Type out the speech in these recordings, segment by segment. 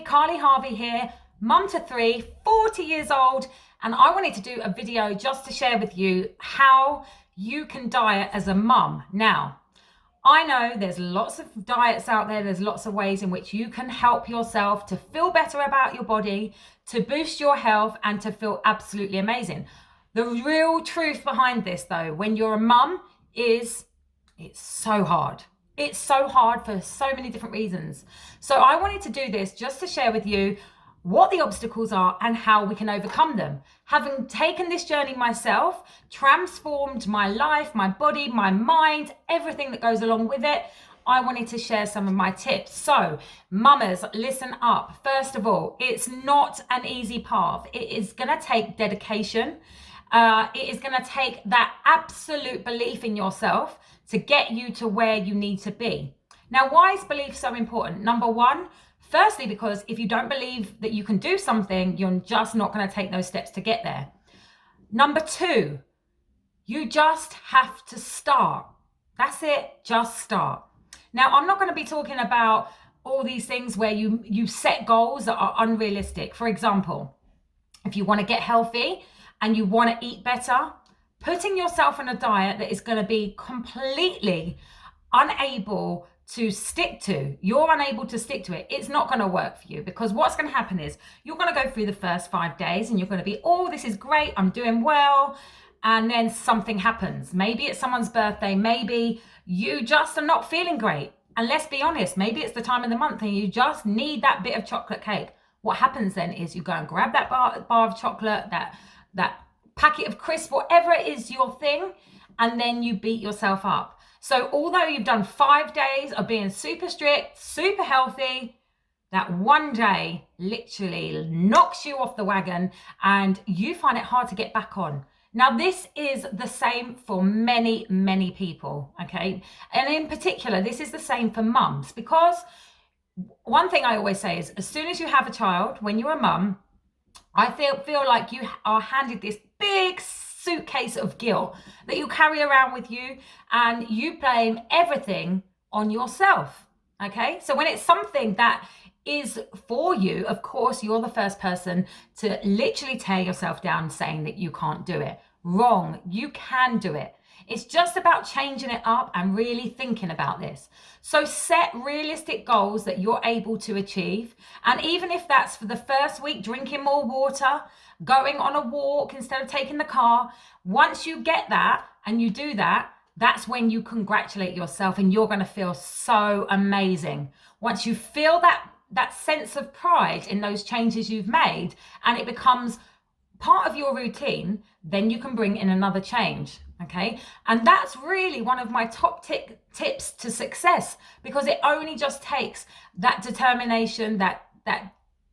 Carly Harvey here, mum to 3, 40 years old, and I wanted to do a video just to share with you how you can diet as a mum. Now, I know there's lots of diets out there, there's lots of ways in which you can help yourself to feel better about your body, to boost your health, and to feel absolutely amazing. The real truth behind this, though, when you're a mum, is it's so hard. It's so hard for so many different reasons. So I wanted to do this just to share with you what the obstacles are and how we can overcome them. Having taken this journey myself, transformed my life, my body, my mind, everything that goes along with it, I wanted to share some of my tips. So, mamas, listen up. First of all, it's not an easy path. It is going to take dedication. It is going to take that absolute belief in yourself to get you to where you need to be. Now, why is belief so important? Number one, firstly, because if you don't believe that you can do something, you're just not going to take those steps to get there. Number two, you just have to start. That's it, just start. Now, I'm not going to be talking about all these things where you set goals that are unrealistic. For example, if you want to get healthy and you want to eat better, putting yourself on a diet that is going to be completely unable to stick to, you're unable to stick to it, it's not going to work for you, because what's going to happen is you're going to go through the first 5 days and you're going to be, oh, this is great, I'm doing well, and then something happens. Maybe it's someone's birthday, maybe you just are not feeling great, and let's be honest, maybe it's the time of the month and you just need that bit of chocolate cake. What happens then is you go and grab that bar of chocolate, that packet of crisps, whatever it is your thing, and then you beat yourself up. So although you've done 5 days of being super strict, super healthy, that one day literally knocks you off the wagon and you find it hard to get back on. Now, this is the same for many, many people, okay? And in particular, this is the same for mums, because one thing I always say is, as soon as you have a child, when you're a mum, I feel like you are handed this big suitcase of guilt that you carry around with you, and you blame everything on yourself, okay? So when it's something that is for you, of course, you're the first person to literally tear yourself down saying that you can't do it. Wrong, you can do it. It's just about changing it up and really thinking about this. So set realistic goals that you're able to achieve. And even if that's for the first week, drinking more water, going on a walk instead of taking the car, once you get that and you do that, that's when you congratulate yourself and you're going to feel so amazing. Once you feel that sense of pride in those changes you've made and it becomes part of your routine, then you can bring in another change. Okay, and that's really one of my top tips to success, because it only just takes that determination, that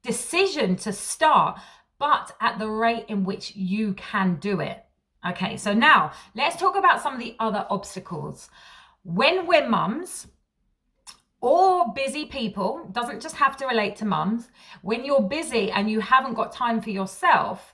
decision to start, but at the rate in which you can do it. Okay, so now let's talk about some of the other obstacles. When we're mums or busy people, doesn't just have to relate to mums, when you're busy and you haven't got time for yourself,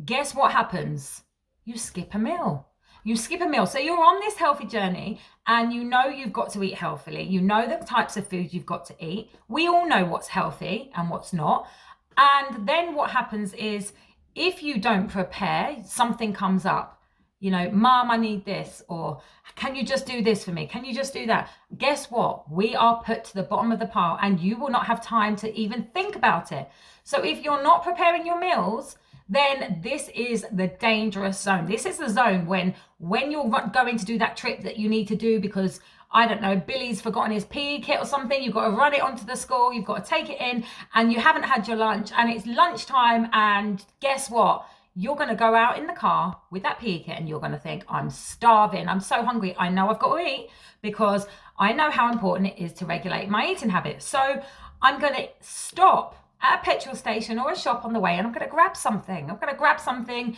guess what happens? You skip a meal. You skip a meal. So you're on this healthy journey and you know you've got to eat healthily. You know the types of foods you've got to eat. We all know what's healthy and what's not. And then what happens is, if you don't prepare, something comes up. You know, Mom, I need this, or can you just do this for me? Can you just do that? Guess what? We are put to the bottom of the pile and you will not have time to even think about it. So if you're not preparing your meals, then this is the dangerous zone. This is the zone when you're going to do that trip that you need to do because, I don't know, Billy's forgotten his PE kit or something. You've got to run it onto the school. You've got to take it in and you haven't had your lunch and it's lunchtime, and guess what? You're going to go out in the car with that PE kit and you're going to think, I'm starving. I'm so hungry. I know I've got to eat because I know how important it is to regulate my eating habits. So I'm going to stop at a petrol station or a shop on the way and I'm going to grab something.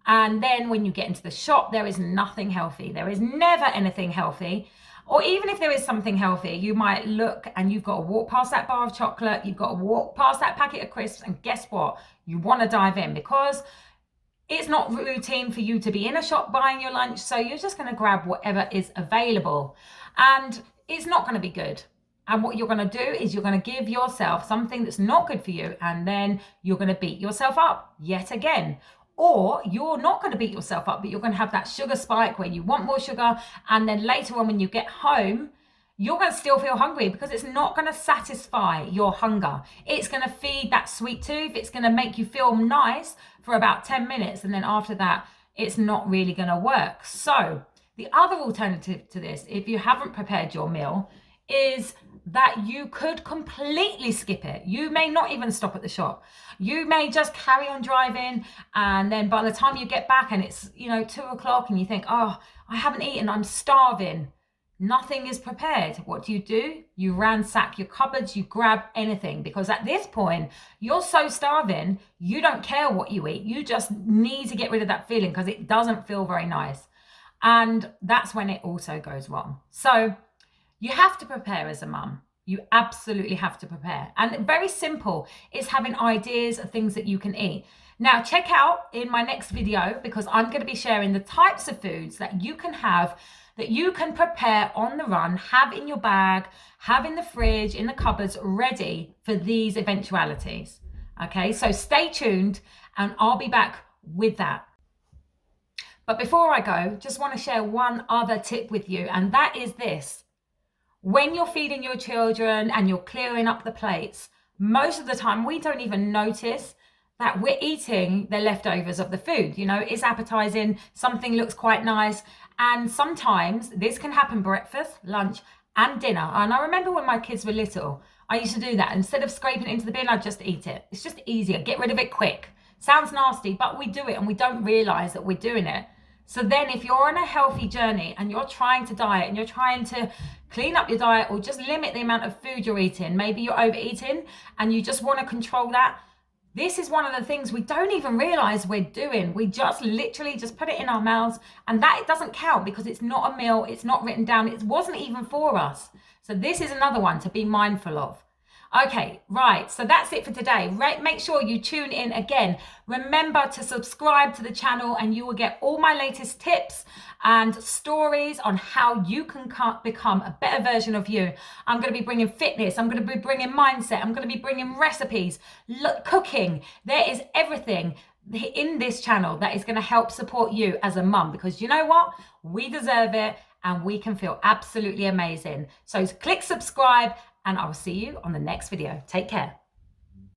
And then when you get into the shop, there is nothing healthy. There is never anything healthy. Or even if there is something healthy, you might look and you've got to walk past that bar of chocolate, you've got to walk past that packet of crisps, and guess what? You want to dive in because it's not routine for you to be in a shop buying your lunch, so you're just going to grab whatever is available. And it's not going to be good. And what you're going to do is you're going to give yourself something that's not good for you, and then you're going to beat yourself up yet again. Or you're not going to beat yourself up, but you're going to have that sugar spike where you want more sugar. And then later on, when you get home, you're going to still feel hungry because it's not going to satisfy your hunger. It's going to feed that sweet tooth. It's going to make you feel nice for about 10 minutes. And then after that, it's not really going to work. So the other alternative to this, if you haven't prepared your meal, is that you could completely skip it. You may not even stop at the shop. You may just carry on driving, and then by the time you get back and it's 2 o'clock and you think, oh, I haven't eaten, I'm starving. Nothing is prepared. What do? You ransack your cupboards, you grab anything, because at this point you're so starving, you don't care what you eat. You just need to get rid of that feeling because it doesn't feel very nice. And that's when it also goes wrong. So you have to prepare as a mum. You absolutely have to prepare. And very simple is having ideas of things that you can eat. Now, check out in my next video, because I'm going to be sharing the types of foods that you can have, that you can prepare on the run, have in your bag, have in the fridge, in the cupboards, ready for these eventualities. Okay, so stay tuned and I'll be back with that. But before I go, just want to share one other tip with you, and that is this. When you're feeding your children and you're clearing up the plates, most of the time we don't even notice that we're eating the leftovers of the food. It's appetizing, something looks quite nice. And sometimes this can happen breakfast, lunch, and dinner. And I remember when my kids were little, I used to do that. Instead of scraping it into the bin, I'd just eat it. It's just easier. Get rid of it quick. Sounds nasty, but we do it and we don't realize that we're doing it. So then if you're on a healthy journey and you're trying to diet and you're trying to clean up your diet or just limit the amount of food you're eating, maybe you're overeating and you just want to control that, this is one of the things we don't even realize we're doing. We just literally just put it in our mouths, and that it doesn't count because it's not a meal, it's not written down, it wasn't even for us. So this is another one to be mindful of. Okay, right, so that's it for today. Make sure you tune in again. Remember to subscribe to the channel and you will get all my latest tips and stories on how you can become a better version of you. I'm going to be bringing fitness, I'm going to be bringing mindset, I'm going to be bringing recipes, cooking. There is everything in this channel that is going to help support you as a mum, because you know what? We deserve it and we can feel absolutely amazing. So click subscribe, and I will see you on the next video. Take care.